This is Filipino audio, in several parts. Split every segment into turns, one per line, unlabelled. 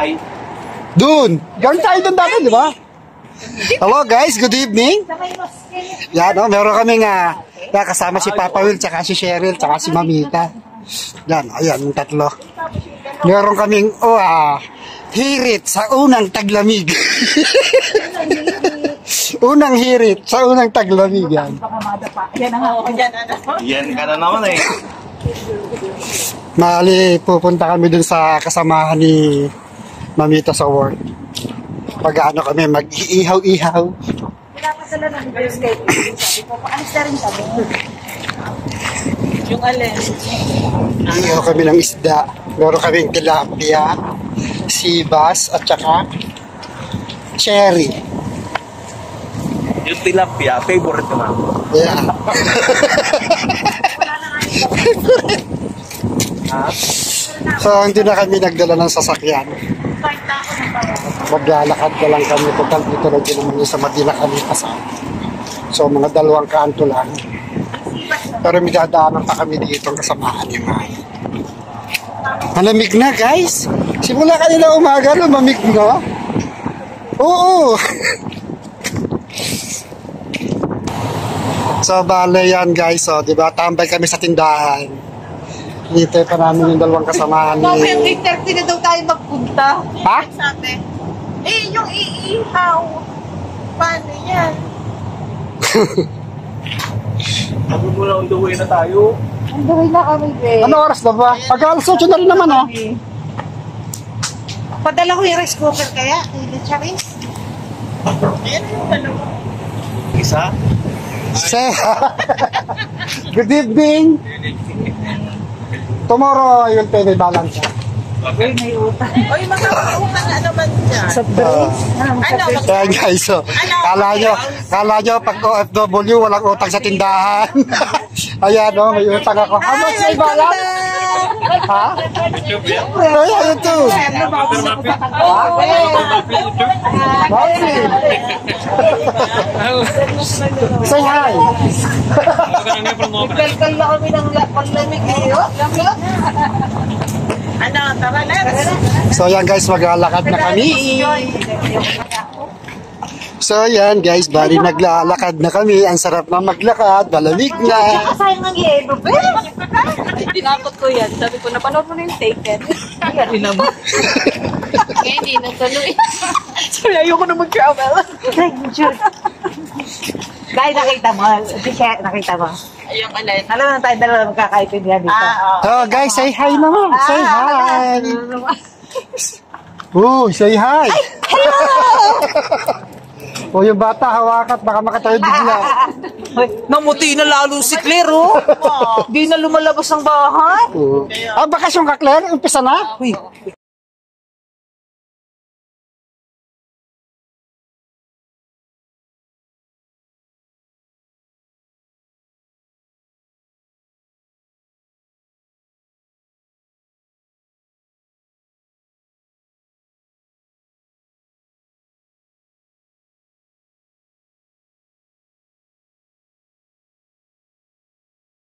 bahay.
Doon! Galing tayo doon dati, di ba? Hello guys, good evening. Yan, no, meron kaming kasama si Papa Will, tsaka si Cheryl, tsaka si Mamita. Yan, ayan, yung tatlo. Meron kaming, hirit sa unang taglamig. Unang hirit sa unang taglamig yan.
Yan ka na naman eh.
Mali, pupunta kami dun sa kasamahan ni Mamita sa work. Pag-ano kami, mag-iihaw-ihaw.
Pinapadala ng girls kay sabi ko, paalis na rin kami. Yung alin.
Meron kami ng isda. Meron kaming tilapia, sibas, at saka cherry.
Yung tilapia, favorite ko na.
Yeah. So, hindi na kami nagdala ng sasakyan. Maglalakad ka lang kami. Total dito na din naman sa Madina kami kasama. So, mga 2 kanto lang. Pero may dadaanan pa kami dito ang kasamaan ni May. Malamig na, guys. Simula kanila umaga, lumamig na. Oo. So, bale yan, guys. So, diba, tambay kami sa tindahan. Hinintay pa namin yung 2 kasamahan ni...
Mami, yung 8:30 na daw tayo magpunta.
Ha?
Sabi. Yung iihaw. Paano yan?
Sabi mo lang, on the way na tayo.
Andoy na kami, be.
Ano oras na ba? Pagka alas 8 na rin naman, ha?
Padala ko yung rice cooker kaya. Charis. Ayan yung dalawa.
Isa?
Good evening. Tomorrow, I will pay the balance.
Uy, may utang. Uy, mga utang na naman dyan. Sa drinks.
Kaya guys, so, kala nyo pag OFW, walang utang sa tindahan. Ayan, no, may utang ako. How much may balance? Ha? Ay, ano to? Say hi.
Nagkalkal na kami ng paglamig ngayon. Ano, tara na.
So yan guys, maglalakad na kami. So yan guys, bali naglalakad na kami. Ang sarap na maglakad, malamig na.
Sayang ang yelo, be. Tinakot ko yan. Sabi ko, napanood mo na yung Taken. Hindi naman. Kaya hindi na tuloy. Sorry, ayoko na mag-travel. Dahil nakita mo. Hindi siya nakita mo. Ayun, alin. Alam na tayo dalawa magkakaintindihan dito.
Oh guys, say hi naman. Say hi. Say hi.
Hello!
O yung bata, hawakat, baka makatayo bigla.
Namuti na lalo si Claire, oh. Di na lumalabas ng bahay.
Bakasyon ka, Claire? Umpisa na? Uy.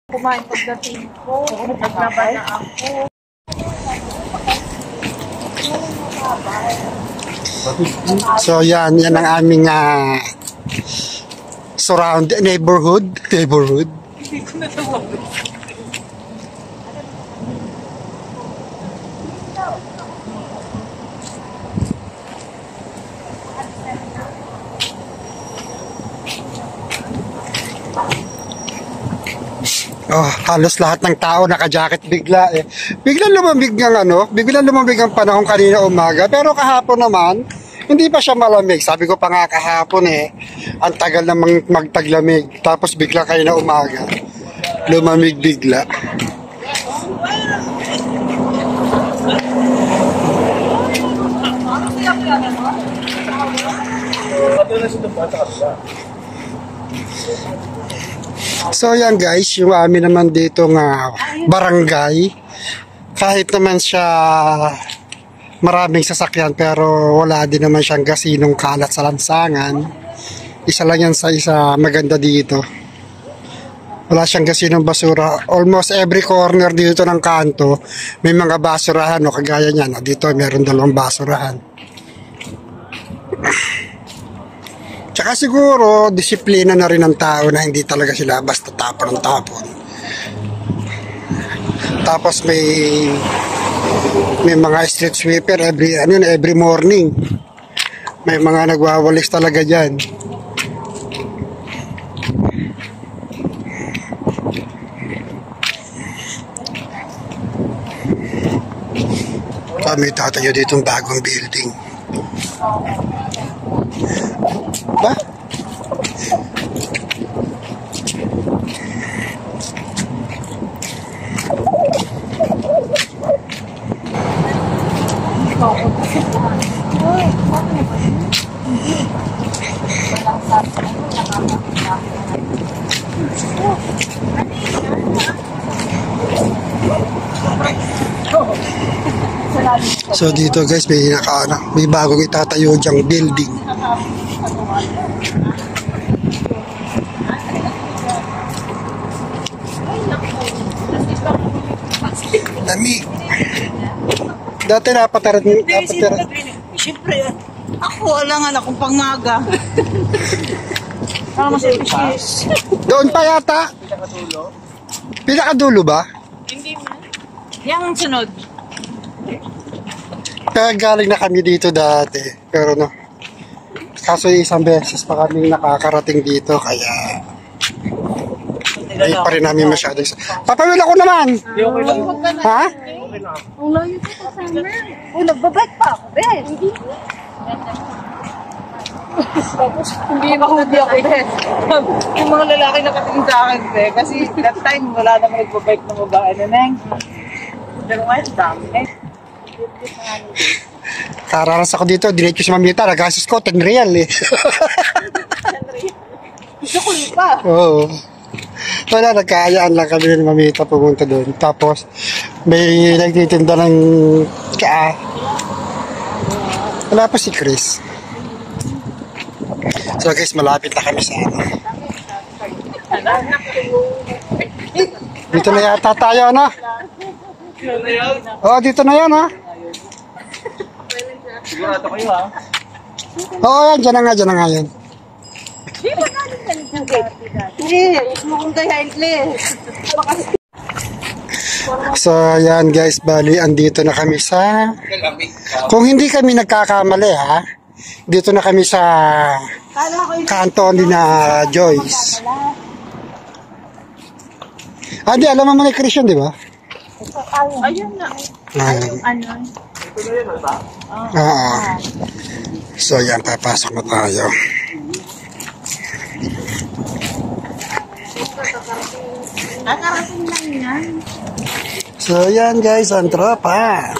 Kumain pagdating ko. Naglaba na ako.
So yan ang aming surround neighborhood.
Hindi ko na tawagin.
Oh, halos lahat ng tao naka-jacket bigla eh. Biglang lumamig ang panahon kanina umaga, pero kahapon naman hindi pa siya malamig. Sabi ko pa nga kahapon ang tagal namang magtaglamig. Tapos bigla kanina umaga, lumamig bigla. So yan guys, yung amin naman dito nga barangay, kahit naman siya maraming sasakyan pero wala din naman siyang gasinong kalat sa lansangan. Isa lang yan sa isa maganda dito. Wala siyang kasi ng basura. Almost every corner dito ng kanto, may mga basurahan, no? Kagaya niyan. No? Dito, meron 2 basurahan. Tsaka siguro, disiplina na rin ng tao na hindi talaga sila basta tapon ng tapon. Tapos may mga street sweeper every morning. May mga nagwawalis talaga dyan. May tatayo ditong bagong building. Ba? So dito guys, may bagong itatayo diyang building. Lamig. Dati napatarat.
Siyempre, ako alangan akong pangaga. Para mas
Doon pa yata. Pinakadulo ba?
Hindi man. Yang sunod.
Kaya galing na kami dito dati. Pero no. Kaso isang beses pa kami nakakarating dito. Kaya hindi pa rin namin masyado. Papawil ako naman. Ha?
Ang layo ko sa summer. Oh, nagbabike pa ako, Ben.
Tapos, hindi mahuli ako, Ben. Yung mga lalaki nakatingin sa akin, Ben. Kasi that time, wala naman nagbabike na babae na neng. Pero ngayon, dami eh.
Kararas ako dito, diretso si Mamita, nagasos ko, 10 real eh.
Gusto ko pa.
Oo. Wala, nagkaayaan lang kami ni Mamita pumunta doon. Tapos, may nagtitinda ng kaa. Wala pa si Chris. So guys, malapit na kami sa ano. Dito na yata tayo, no? Oo, dito na yan, ha?
Sigurado kayo ha.
Oo, yan, dyan na nga yan.
Di ba galing ka ng gate? Hindi, mo kong kaya
So, yan guys, bali, andito na kami sa... Kung hindi kami nagkakamali, ha? Dito na kami sa kanto ni na Joyce. Ah, di, alam mo na Christian, di ba?
Ayun na. Ano?
Oo. So, yan, papasok na tayo.
Nakarating lang yan.
So, yan guys, ang tropa.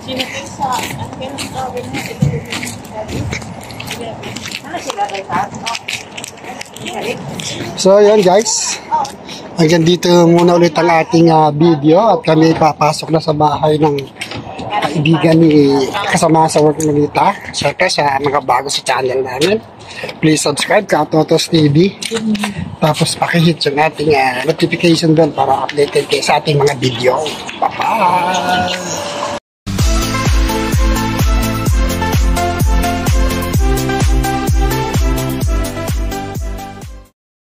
Sino kayo sa... Ano kayo ng tawag na? Ano sila kayo sa?
So, yan guys. Hanggang dito muna ulit ang ating video at kami papasok na sa bahay ng kaibigan ni kasama sa work ng Lita. Siyempre sa mga bago sa channel namin. Please subscribe ka Totos TV. Tapos pakihit yung ating notification bell para updated kayo sa ating mga video. Bye-bye!